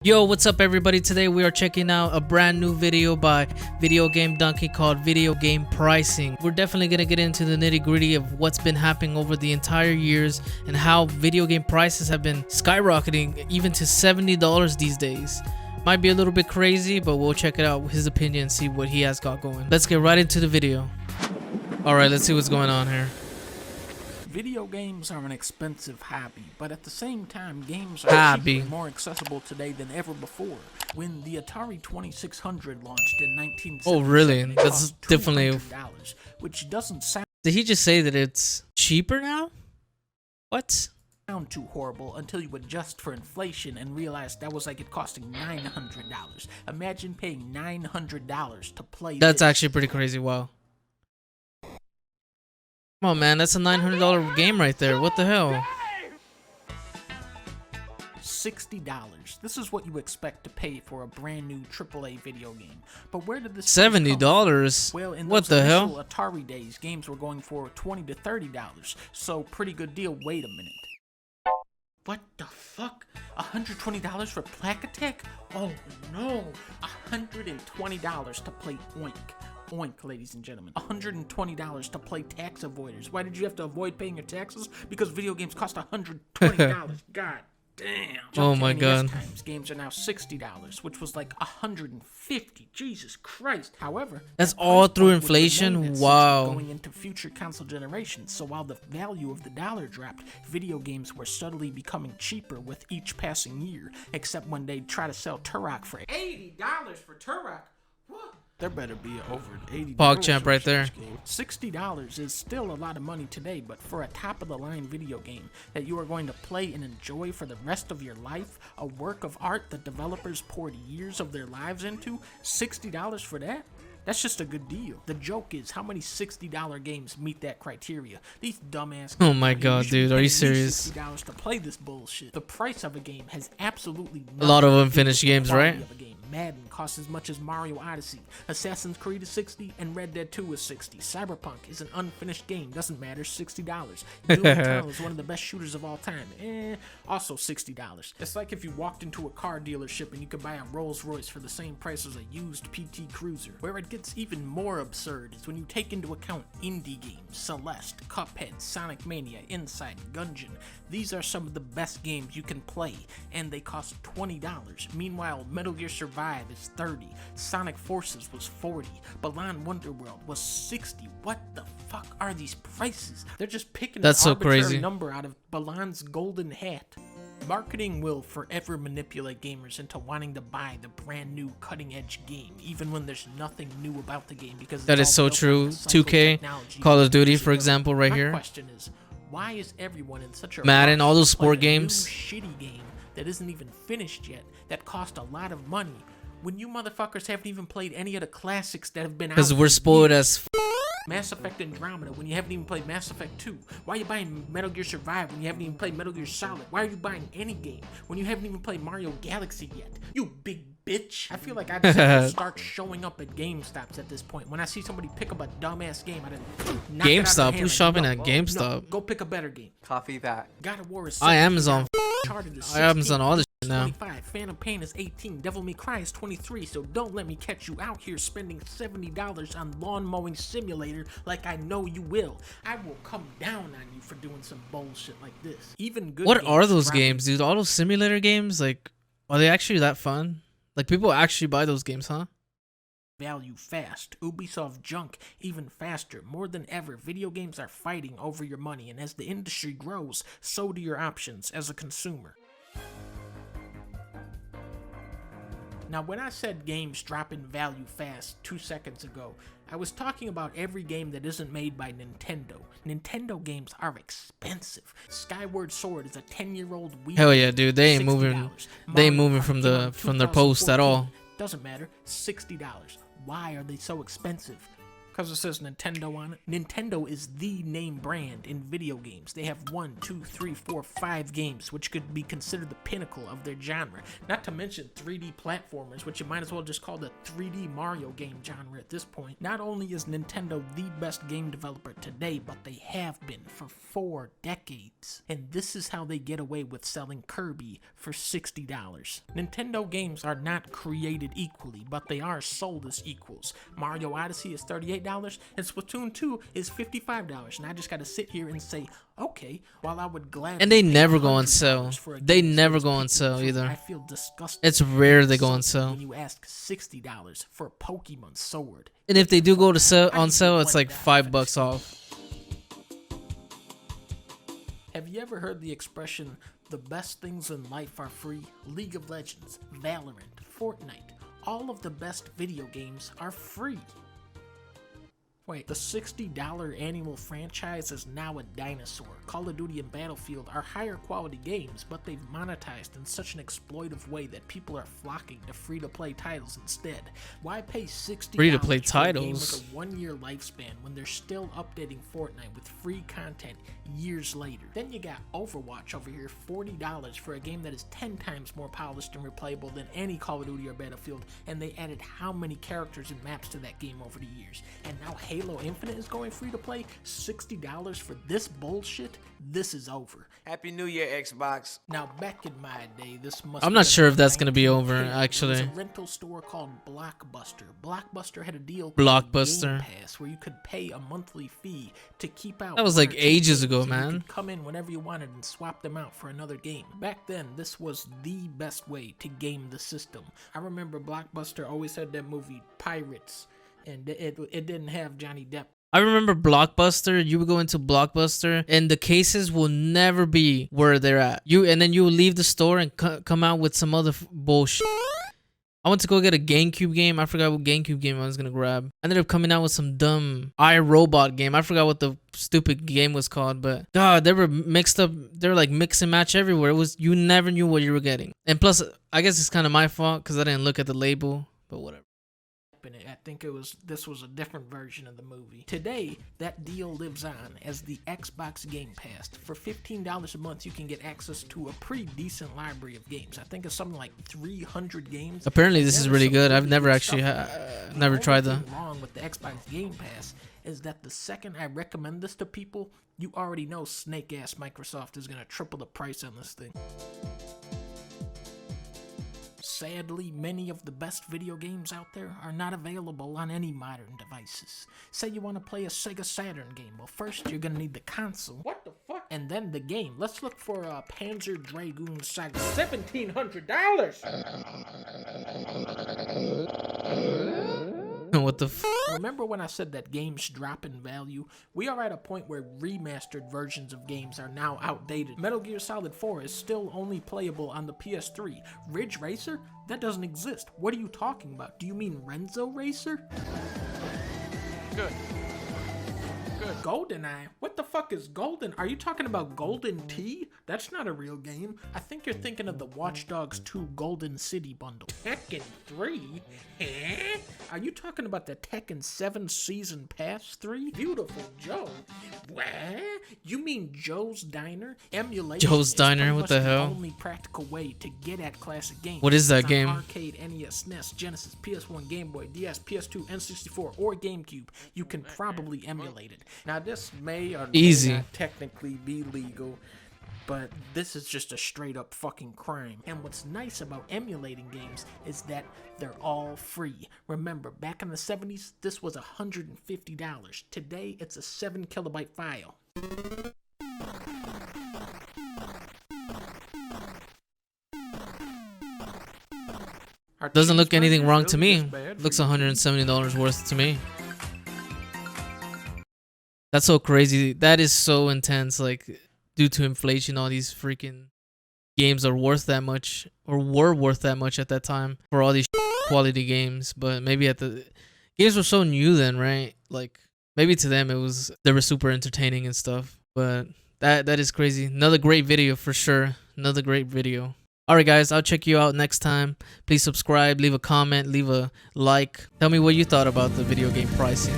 Yo, what's up everybody? Today we are checking out a brand new video by Videogamedunkey called Video Game Pricing. We're definitely going to get into the nitty gritty of what's been happening over the entire years and how video game prices have been skyrocketing even to $70 these days. Might be a little bit crazy, but we'll check it out, his opinion, and see what he has got going. Let's get right into the video. Alright, let's see what's going on here. Video games are an expensive hobby, but at the same time, games are cheaper and more accessible today than ever before. When the Atari 2600 launched in 1977, oh really? That's definitely $200, which doesn't sound Did he just say that it's cheaper now? What? too horrible until you adjust for inflation and realize that was like it costing $900. Imagine paying $900 to play That's this. actually pretty crazy. Wow. Come on, man, that's a $900 game right there. What the hell? $60. This is what you expect to pay for a brand new AAA video game. But where did this $70? Well, in what those the hell? initial Atari days, games were going for $20 to $30. So pretty good deal. Wait a minute. What the fuck? $120 for Plaque Attack? Oh no! $120 to play Oink. Oink, ladies and gentlemen. $120 to play Tax Avoiders. Why did you have to avoid paying your taxes? Because video games cost $120. God damn. Oh my god. Times, games are now $60, which was like $150. Jesus Christ. However, that's all through inflation. Wow. Going into future console generations. So while the value of the dollar dropped, video games were subtly becoming cheaper with each passing year. Except when they try to sell Turok for $80 for Turok. What? There better be over $80. PogChamp right there. $60 is still a lot of money today, but for a top-of-the-line video game that you are going to play and enjoy for the rest of your life, a work of art that developers poured years of their lives into, $60 for that? That's just a good deal. The joke is, how many $60 games meet that criteria? These dumbass games. Oh my god, dude, are you serious? $60 to play this bullshit. The price of a game has absolutely a lot of unfinished games, right? Madden costs as much as Mario Odyssey. Assassin's Creed is $60 and Red Dead 2 is $60. Cyberpunk is an unfinished game. Doesn't matter. $60. Doom Eternal is one of the best shooters of all time. Also $60. It's like if you walked into a car dealership and you could buy a Rolls Royce for the same price as a used PT Cruiser. Where it gets even more absurd is when you take into account indie games. Celeste, Cuphead, Sonic Mania, Inside, Gungeon. These are some of the best games you can play, and they cost $20. Meanwhile, Metal Gear Survive is $30. Sonic Forces was $40. Balan Wonderworld was $60. What the fuck are these prices? They're just picking an arbitrary number out of Balan's golden hat. Marketing will forever manipulate gamers into wanting to buy the brand new cutting edge game, even when there's nothing new about the game, because that is so true. 2K, Call of Duty, for example, right here. My question is, why is everyone in such a Madden, all those sport new games, shitty game that isn't even finished yet, that cost a lot of money, when you motherfuckers haven't even played any of the classics that have been out? Because we're spoiled as Mass Effect Andromeda when you haven't even played Mass Effect 2? Why are you buying Metal Gear Survive when you haven't even played Metal Gear Solid? Why are you buying any game when you haven't even played Mario Galaxy yet? You big bitch. I feel like I just have to start showing up at GameStops at this point. When I see somebody pick up a dumbass game, I just knock GameStop? it out Who's shopping at GameStop? No, go pick a better game. Copy that. God of War is I Amazon. I Amazon all this shit now. 25. Phantom Pain is 18. Devil May Cry is 23. So don't let me catch you out here spending $70 on Lawn Mowing Simulator like I know you will. I will come down on you for doing some bullshit like this. Even good. What are those games, dude? All those simulator games, like, are they actually that fun? Like, people actually buy those games, huh? Value fast. Ubisoft junk even faster. More than ever, video games are fighting over your money, and as the industry grows, so do your options as a consumer. Now, when I said games drop in value fast 2 seconds ago, I was talking about every game that isn't made by Nintendo. Nintendo games are expensive. Skyward Sword is a 10-year-old Wii. Hell yeah, dude. They ain't moving. They ain't moving from their post at all. Doesn't matter. $60. Why are they so expensive? Because it says Nintendo on it. Nintendo is the name brand in video games. They have 1, 2, 3, 4, 5 games, which could be considered the pinnacle of their genre. Not to mention 3D platformers, which you might as well just call the 3D Mario game genre at this point. Not only is Nintendo the best game developer today, but they have been for 4 decades. And this is how they get away with selling Kirby for $60. Nintendo games are not created equally, but they are sold as equals. Mario Odyssey is $38 and Splatoon 2 is $55. And I just gotta sit here and say, okay, while I would gladly And they pay never go on $100 sale. for a They game never that go is on picked sale through, either. I feel disgusted. It's rare they go on sale. When you ask $60 for a Pokemon Sword. And if they do go to on sale, it's like $5 off. Have you ever heard the expression, the best things in life are free? League of Legends, Valorant, Fortnite, all of the best video games are free. Wait, the $60 annual franchise is now a dinosaur. Call of Duty and Battlefield are higher quality games, but they've monetized in such an exploitive way that people are flocking to free-to-play titles instead. Why pay $60 Free-to-play for a titles? game with a 1-year lifespan when they're still updating Fortnite with free content years later? Then you got Overwatch over here, $40 for a game that is 10 times more polished and replayable than any Call of Duty or Battlefield, and they added how many characters and maps to that game over the years. And now Halo Infinite is going free to play. $60 for this bullshit? This is over. Happy New Year, Xbox. Now, back in my day, this must I'm have not been sure if that's gonna be 1910. over, There was actually. a rental store called Blockbuster. Blockbuster had a deal called Blockbuster. Game Pass, where you could pay a monthly fee to keep out. That was one like or two ages games, ago, and you man. could come in whenever you wanted and swap them out for another game. Back then, this was the best way to game the system. I remember Blockbuster always had that movie Pirates, and it didn't have Johnny Depp. I remember Blockbuster. You would go into Blockbuster, and the cases will never be where they're at. And then you will leave the store and come out with some other bullshit. I went to go get a GameCube game. I forgot what GameCube game I was gonna grab. I ended up coming out with some dumb iRobot game. I forgot what the stupid game was called, but God, they were mixed up. They were like mix and match everywhere. It was, you never knew what you were getting. And plus, I guess it's kind of my fault because I didn't look at the label, but whatever. In it. I think this was a different version of the movie. Today, that deal lives on as the Xbox Game Pass. For $15 a month, you can get access to a pretty decent library of games. I think it's something like 300 games. Apparently, this is There's really some good. I've really never good actually stuff. never The tried only that. thing wrong with the Xbox Game Pass is that the second I recommend this to people, you already know snake-ass Microsoft is going to triple the price on this thing. Sadly, many of the best video games out there are not available on any modern devices. Say you want to play a Sega Saturn game. Well, first you're going to need the console. What the fuck? And then the game. Let's look for Panzer Dragoon Saga. $1,700! What the f? Remember when I said that games drop in value? We are at a point where remastered versions of games are now outdated. Metal Gear Solid 4 is still only playable on the PS3. Ridge Racer? That doesn't exist. What are you talking about? Do you mean Renzo Racer? Good. GoldenEye? What the fuck is Golden? Are you talking about Golden Tee? That's not a real game. I think you're thinking of the Watch Dogs 2 Golden City bundle. Tekken 3? Eh? Are you talking about the Tekken 7 Season Pass 3? Beautiful Joe. What? You mean Joe's Diner? Emulation Joe's is Diner? pretty What much the hell? only practical way to get at classic games. What is that It's on game? Arcade, NES, SNES, Genesis, PS1, Game Boy, DS, PS2, N64, or GameCube. You can probably emulate it. Now, this may or Easy. may not technically be legal, but this is just a straight up fucking crime. And what's nice about emulating games is that they're all free. Remember, back in the 70s, this was $150. Today, it's a 7 kilobyte file. Doesn't look anything wrong to me. Looks $170 worth to me. That's so crazy. That is so intense. Like, due to inflation, all these freaking games are worth that much, or were worth that much at that time for all these quality games. But maybe games were so new then, right? Like, maybe to them they were super entertaining and stuff. But that is crazy. Another great video for sure. Another great video. Alright guys, I'll check you out next time. Please subscribe, leave a comment, leave a like. Tell me what you thought about the video game pricing.